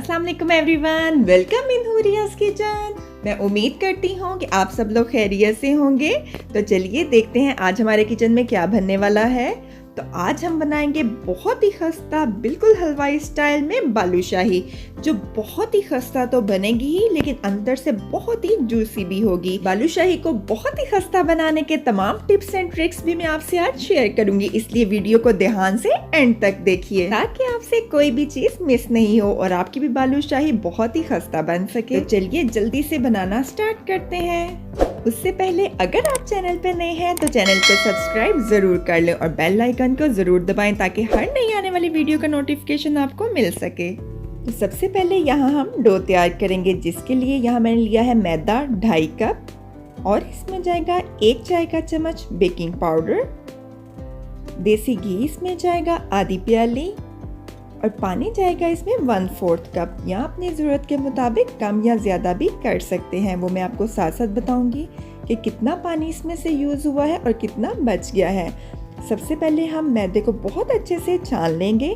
अस्सलाम वालेकुम everyone, welcome in हुरियास kitchen. मैं उम्मीद करती हूँ कि आप सब लोग खैरियत से होंगे। तो चलिए देखते हैं आज हमारे किचन में क्या बनने वाला है। तो आज हम बनाएंगे बहुत ही खस्ता, बिल्कुल हलवाई स्टाइल में बालूशाही, जो बहुत ही खस्ता तो बनेगी ही लेकिन अंदर से बहुत ही जूसी भी होगी। बालूशाही को बहुत ही खस्ता बनाने के तमाम टिप्स एंड ट्रिक्स भी मैं आपसे आज शेयर करूंगी, इसलिए वीडियो को ध्यान से एंड तक देखिए ताकि आपसे कोई भी चीज मिस नहीं हो और आपकी भी बालूशाही बहुत ही खस्ता बन सके। तो चलिए जल्दी से बनाना स्टार्ट करते हैं। उससे पहले अगर आप चैनल पे नए हैं तो चैनल को सब्सक्राइब जरूर कर लें और बेल आइकन को जरूर दबाएं ताकि हर नई आने वाली वीडियो का नोटिफिकेशन आपको मिल सके। तो सबसे पहले यहाँ हम डो तैयार करेंगे, जिसके लिए यहाँ मैंने लिया है मैदा 2.5 कप और इसमें जाएगा 1 चाय का चम्मच बेकिंग पाउडर, देसी घी इसमें जाएगा आधी प्याली और पानी जाएगा इसमें 1/4 कप। यहाँ अपनी ज़रूरत के मुताबिक कम या ज़्यादा भी कर सकते हैं, वो मैं आपको साथ साथ बताऊंगी कि कितना पानी इसमें से यूज़ हुआ है और कितना बच गया है। सबसे पहले हम मैदे को बहुत अच्छे से छान लेंगे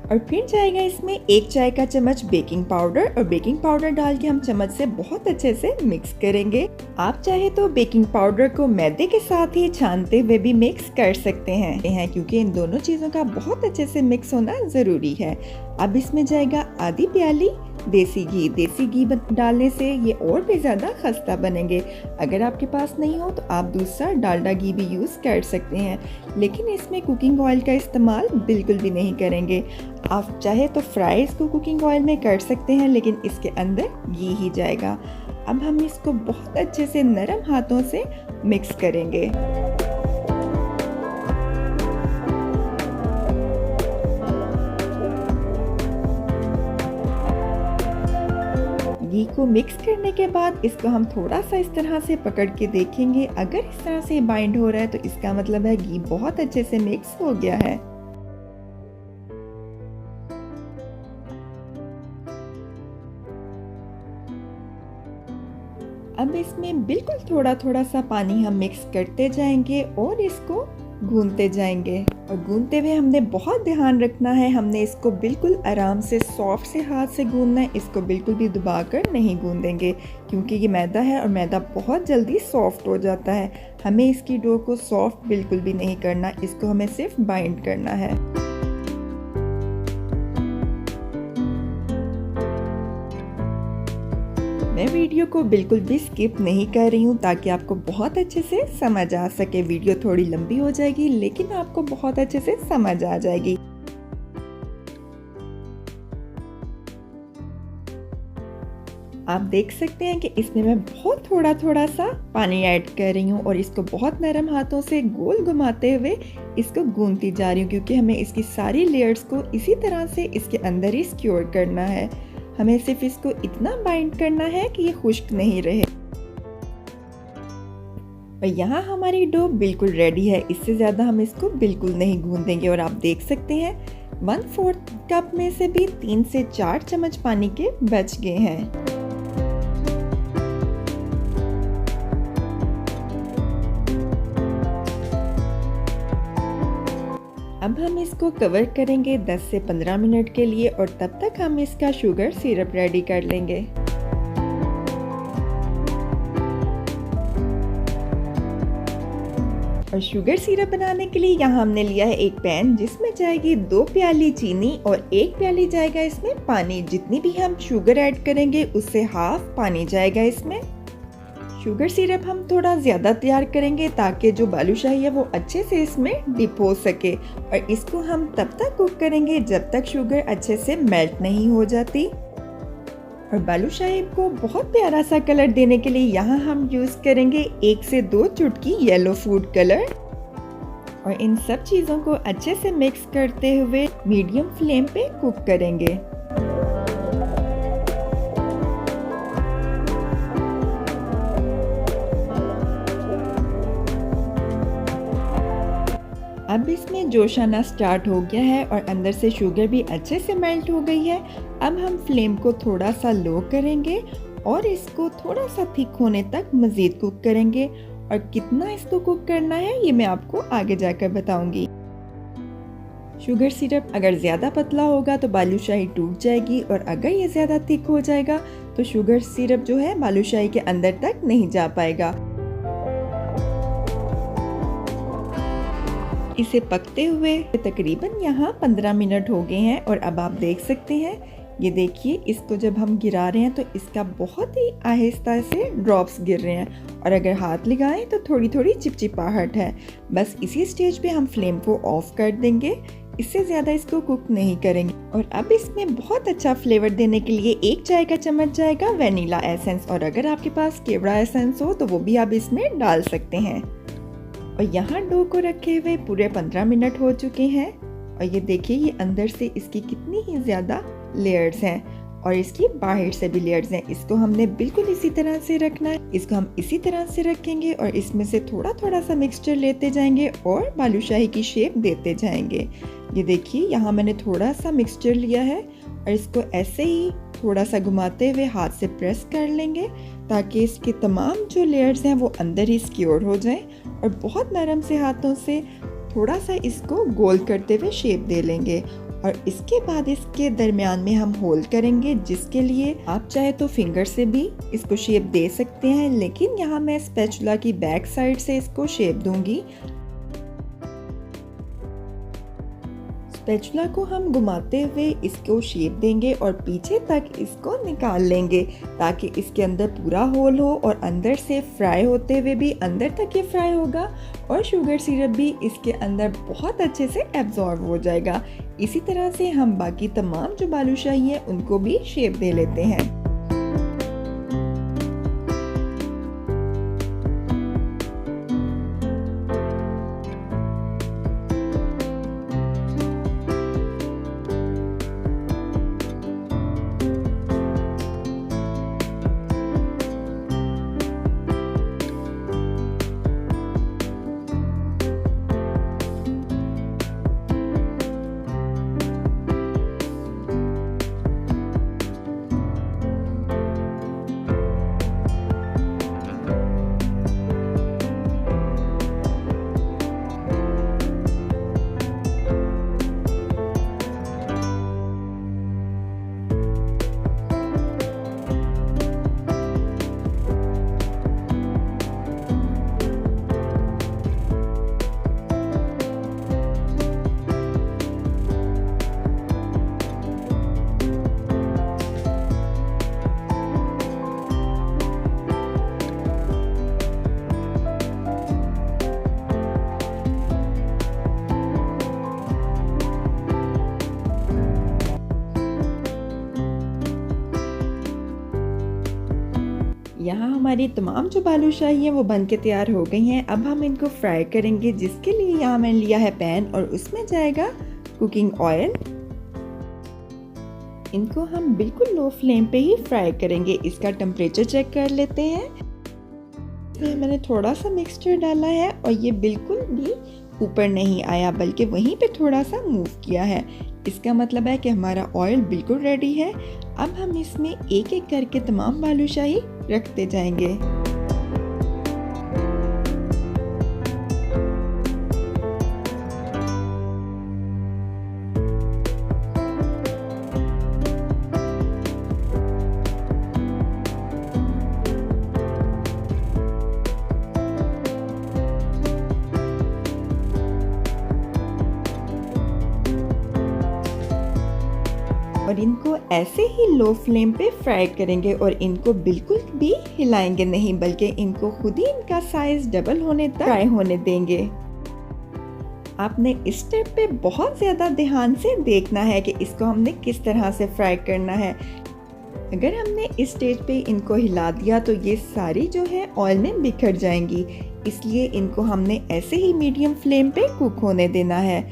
और फिर जाएगा इसमें 1 चाय का चम्मच बेकिंग पाउडर और बेकिंग पाउडर डाल के हम चम्मच से बहुत अच्छे से मिक्स करेंगे। आप चाहे तो बेकिंग पाउडर को मैदे के साथ ही छानते हुए भी मिक्स कर सकते हैं क्योंकि इन दोनों चीज़ों का बहुत अच्छे से मिक्स होना ज़रूरी है। अब इसमें जाएगा आधी प्याली देसी घी। देसी घी डालने से ये और भी ज़्यादा खस्ता बनेंगे। अगर आपके पास नहीं हो तो आप दूसरा डालडा घी भी यूज़ कर सकते हैं, लेकिन इसमें कुकिंग ऑयल का इस्तेमाल बिल्कुल भी नहीं करेंगे। आप चाहे तो फ्राइज़ को कुकिंग ऑयल में कर सकते हैं, लेकिन इसके अंदर घी ही जाएगा। अब हम इसको बहुत अच्छे से नरम हाथों से मिक्स करेंगे। घी को मिक्स करने के बाद इसको हम थोड़ा सा इस तरह से पकड़ के देखेंगे। अगर इस तरह से बाइंड हो रहा है तो इसका मतलब है घी बहुत अच्छे से मिक्स हो गया है। अब इसमें बिल्कुल थोड़ा थोड़ा सा पानी हम मिक्स करते जाएंगे और इसको गूंथते जाएंगे। और गूंथते हुए हमने बहुत ध्यान रखना है, हमने इसको बिल्कुल आराम से सॉफ्ट से हाथ से गूंथना है। इसको बिल्कुल भी दबाकर नहीं गूंदेंगे क्योंकि ये मैदा है और मैदा बहुत जल्दी सॉफ्ट हो जाता है। हमें इसकी डो को सॉफ्ट बिल्कुल भी नहीं करना, इसको हमें सिर्फ बाइंड करना है। मैं वीडियो को बिल्कुल भी स्किप नहीं कर रही हूँ ताकि आपको बहुत अच्छे से समझ आ सके। वीडियो थोड़ी लंबी हो जाएगी लेकिन आपको बहुत अच्छे से समझ आ जाएगी। आप देख सकते हैं कि इसमें मैं बहुत थोड़ा सा पानी ऐड कर रही हूँ और इसको बहुत नरम हाथों से गोल घुमाते हुए इसको गूंथती जा रही हूँ, क्योंकि हमें इसकी सारी लेयर्स को इसी तरह से इसके अंदर ही सिक्योर करना है। हमें सिर्फ इसको इतना बाइंड करना है कि ये खुश्क नहीं रहे। और यहाँ हमारी डो बिल्कुल रेडी है, इससे ज़्यादा हम इसको बिल्कुल नहीं गूंदेंगे। और आप देख सकते हैं 1/4 कप में से भी 3 से 4 चम्मच पानी के बच गए हैं। अब हम इसको कवर करेंगे 10 से 15 मिनट के लिए और तब तक हम इसका शुगर सिरप रेडी कर लेंगे। और शुगर सिरप बनाने के लिए यहाँ हमने लिया है एक पैन, जिसमें जाएगी 2 प्याली चीनी और 1 प्याली जाएगा इसमें पानी। जितनी भी हम शुगर ऐड करेंगे उससे हाफ पानी जाएगा इसमें। शुगर सिरप हम थोड़ा ज़्यादा तैयार करेंगे ताकि जो बालूशाही है वो अच्छे से इसमें डिप हो सके। और इसको हम तब तक कुक करेंगे जब तक शुगर अच्छे से मेल्ट नहीं हो जाती। और बालूशाही को बहुत प्यारा सा कलर देने के लिए यहाँ हम यूज़ करेंगे 1 से 2 चुटकी येलो फूड कलर। और इन सब चीज़ों को अच्छे से मिक्स करते हुए मीडियम फ्लेम पे कुक करेंगे। अब इसमें जोश आना स्टार्ट हो गया है और अंदर से शुगर भी अच्छे से मेल्ट हो गई है। अब हम फ्लेम को थोड़ा सा लो करेंगे और इसको थोड़ा सा थिक होने तक मज़ीद कुक करेंगे। और कितना इसको कुक करना है ये मैं आपको आगे जाकर बताऊंगी। शुगर सिरप अगर ज़्यादा पतला होगा तो बालूशाही टूट जाएगी, और अगर ये ज़्यादा थिक हो जाएगा तो शुगर सिरप जो है बालूशाही के अंदर तक नहीं जा पाएगा। इसे पकते हुए तकरीबन यहाँ 15 मिनट हो गए हैं, और अब आप देख सकते हैं, ये देखिए इसको जब हम गिरा रहे हैं तो इसका बहुत ही आहिस्ता से ड्रॉप्स गिर रहे हैं, और अगर हाथ लगाएं तो थोड़ी थोड़ी चिपचिपाहट है। बस इसी स्टेज पे हम फ्लेम को ऑफ कर देंगे, इससे ज़्यादा इसको कुक नहीं करेंगे। और अब इसमें बहुत अच्छा फ्लेवर देने के लिए 1 चाय का चम्मच जाएगा वनीला एसेंस, और अगर आपके पास केवड़ा एसेंस हो तो वो भी आप इसमें डाल सकते हैं। और यहाँ डो को रखे हुए पूरे 15 मिनट हो चुके हैं, और ये देखिए ये अंदर से इसकी कितनी ही ज़्यादा लेयर्स हैं और इसकी बाहर से भी लेयर्स हैं। इसको हमने बिल्कुल इसी तरह से रखना है, इसको हम इसी तरह से रखेंगे और इसमें से थोड़ा थोड़ा सा मिक्सचर लेते जाएंगे और बालूशाही की शेप देते जाएंगे। ये देखिए यहाँ मैंने थोड़ा सा मिक्सचर लिया है और इसको ऐसे ही थोड़ा सा घुमाते हुए हाथ से प्रेस कर लेंगे ताकि इसके तमाम जो लेयर्स हैं वो अंदर ही सिक्योर हो जाएं, और बहुत नरम से हाथों से थोड़ा सा इसको गोल करते हुए शेप दे लेंगे। और इसके बाद इसके दरमियान में हम होल करेंगे, जिसके लिए आप चाहे तो फिंगर से भी इसको शेप दे सकते हैं, लेकिन यहाँ मैं स्पैचुला की बैक साइड से इसको शेप दूंगी। स्पैचुला को हम घुमाते हुए इसको शेप देंगे और पीछे तक इसको निकाल लेंगे ताकि इसके अंदर पूरा होल हो, और अंदर से फ्राई होते हुए भी अंदर तक ये फ्राई होगा और शुगर सिरप भी इसके अंदर बहुत अच्छे से एब्जॉर्ब हो जाएगा। इसी तरह से हम बाकी तमाम जो बालूशाही है उनको भी शेप दे लेते हैं। यहाँ हमारी तमाम जो बालूशाही है वो बन के तैयार हो गई हैं। अब हम इनको फ्राई करेंगे, जिसके लिए यहाँ मैंने लिया है पैन और उसमें जाएगा कुकिंग ऑयल। इनको हम बिल्कुल लो फ्लेम पे ही फ्राई करेंगे। इसका टेम्परेचर चेक कर लेते हैं। इसमें मैंने थोड़ा सा मिक्सचर डाला है और ये बिल्कुल भी ऊपर नहीं आया, बल्कि वहीं पे थोड़ा सा मूव किया है। इसका मतलब है कि हमारा ऑयल बिल्कुल रेडी है। अब हम इसमें एक एक करके तमाम बालूशाही रखते जाएंगे। और इनको ऐसे ही लो फ्लेम पे फ्राई करेंगे और इनको बिल्कुल भी हिलाएंगे नहीं, बल्कि इनको खुद ही इनका साइज डबल होने तक फ्राई होने देंगे। आपने इस स्टेप पे बहुत ज़्यादा ध्यान से देखना है कि इसको हमने किस तरह से फ्राई करना है। अगर हमने इस स्टेज पे इनको हिला दिया तो ये सारी जो है ऑयल में बिखर जाएंगी, इसलिए इनको हमने ऐसे ही मीडियम फ्लेम पे कुक होने देना है।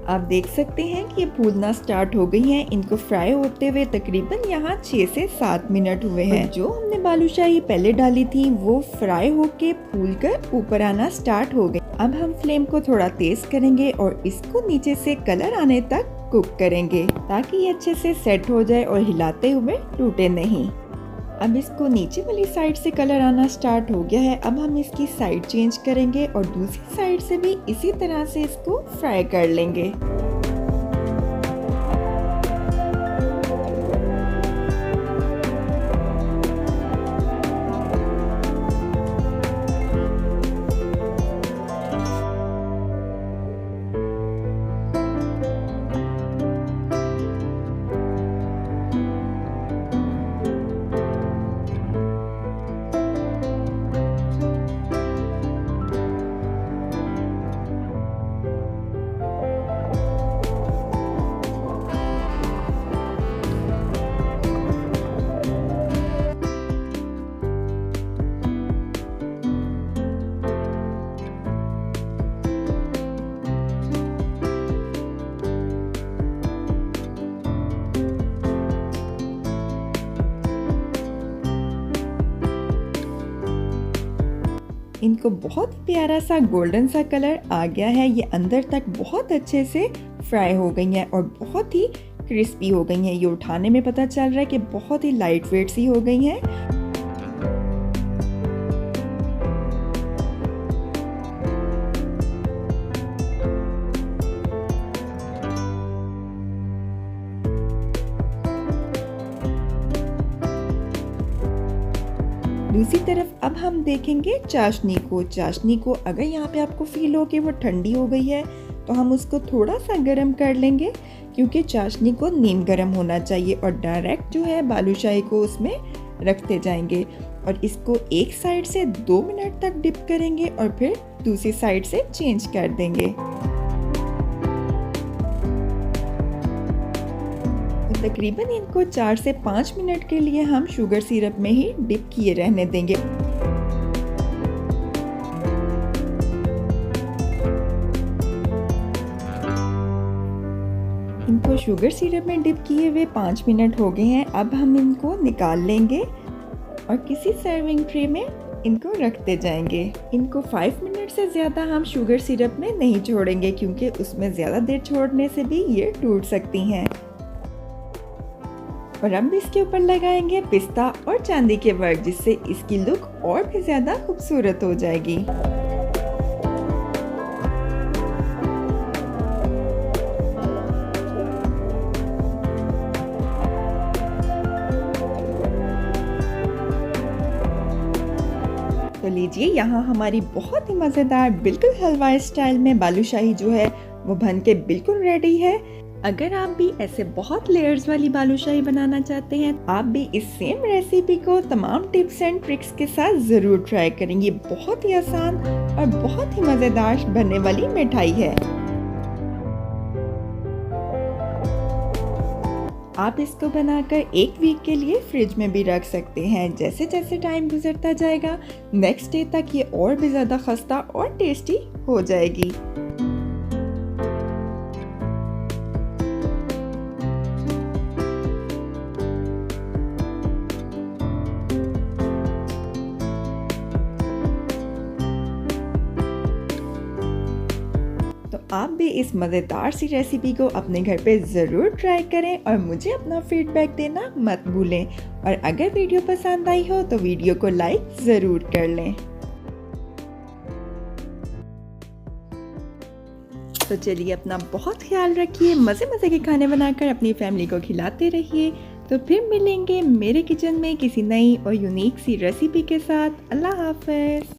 आप देख सकते हैं कि ये फूलना स्टार्ट हो गई हैं। इनको फ्राई होते हुए तकरीबन यहाँ 6 से 7 मिनट हुए हैं। जो हमने बालूशाही पहले डाली थी वो फ्राई होके फूलकर ऊपर आना स्टार्ट हो गई। अब हम फ्लेम को थोड़ा तेज करेंगे और इसको नीचे से कलर आने तक कुक करेंगे ताकि ये अच्छे से सेट हो जाए और हिलाते हुए टूटे नहीं। अब इसको नीचे वाली साइड से कलर आना स्टार्ट हो गया है। अब हम इसकी साइड चेंज करेंगे और दूसरी साइड से भी इसी तरह से इसको फ्राई कर लेंगे। इनको बहुत प्यारा सा गोल्डन सा कलर आ गया है। ये अंदर तक बहुत अच्छे से फ्राई हो गई हैं और बहुत ही क्रिस्पी हो गई हैं। ये उठाने में पता चल रहा है कि बहुत ही लाइट वेट सी हो गई हैं। दूसरी तरफ अब हम देखेंगे चाशनी को अगर यहाँ पे आपको फील हो कि वो ठंडी हो गई है तो हम उसको थोड़ा सा गर्म कर लेंगे, क्योंकि चाशनी को नीम गर्म होना चाहिए और डायरेक्ट जो है बालूशाही को उसमें रखते जाएंगे और इसको एक साइड से 2 मिनट तक डिप करेंगे और फिर दूसरी साइड से चेंज कर देंगे। तकरीबन इनको 4 से 5 मिनट के लिए हम शुगर सिरप में ही डिप किए रहने देंगे। इनको शुगर सिरप में डिप किए हुए 5 मिनट हो गए हैं। अब हम इनको निकाल लेंगे और किसी सर्विंग ट्रे में इनको रखते जाएंगे। इनको 5 मिनट से ज़्यादा हम शुगर सिरप में नहीं छोड़ेंगे, क्योंकि उसमें ज़्यादा देर छोड़ने से भी ये टूट सकती हैं। और अब इसके ऊपर लगाएंगे पिस्ता और चांदी के वर्क, जिससे इसकी लुक और भी ज़्यादा खूबसूरत हो जाएगी। तो लीजिए, यहाँ हमारी बहुत ही मज़ेदार बिल्कुल हलवाई स्टाइल में बालूशाही जो है वो बन के बिल्कुल रेडी है। अगर आप भी ऐसे बहुत लेयर्स वाली बालूशाही बनाना चाहते हैं, आप भी इस सेम रेसिपी को तमाम टिप्स एंड ट्रिक्स के साथ ज़रूर ट्राई करेंगे। बहुत ही आसान और बहुत ही मज़ेदार बनने वाली मिठाई है। आप इसको बनाकर 1 वीक के लिए फ्रिज में भी रख सकते हैं। जैसे जैसे टाइम गुजरता जाएगा, नेक्स्ट डे तक ये और भी ज़्यादा खस्ता और टेस्टी हो जाएगी। तो आप भी इस मज़ेदार सी रेसिपी को अपने घर पे ज़रूर ट्राई करें और मुझे अपना फीडबैक देना मत भूलें। और अगर वीडियो पसंद आई हो तो वीडियो को लाइक ज़रूर कर लें। तो चलिए, अपना बहुत ख्याल रखिए, मज़े मज़े के खाने बनाकर अपनी फैमिली को खिलाते रहिए। तो फिर मिलेंगे मेरे किचन में किसी नई और यूनिक सी रेसिपी के साथ। अल्लाह हाफ़िज़।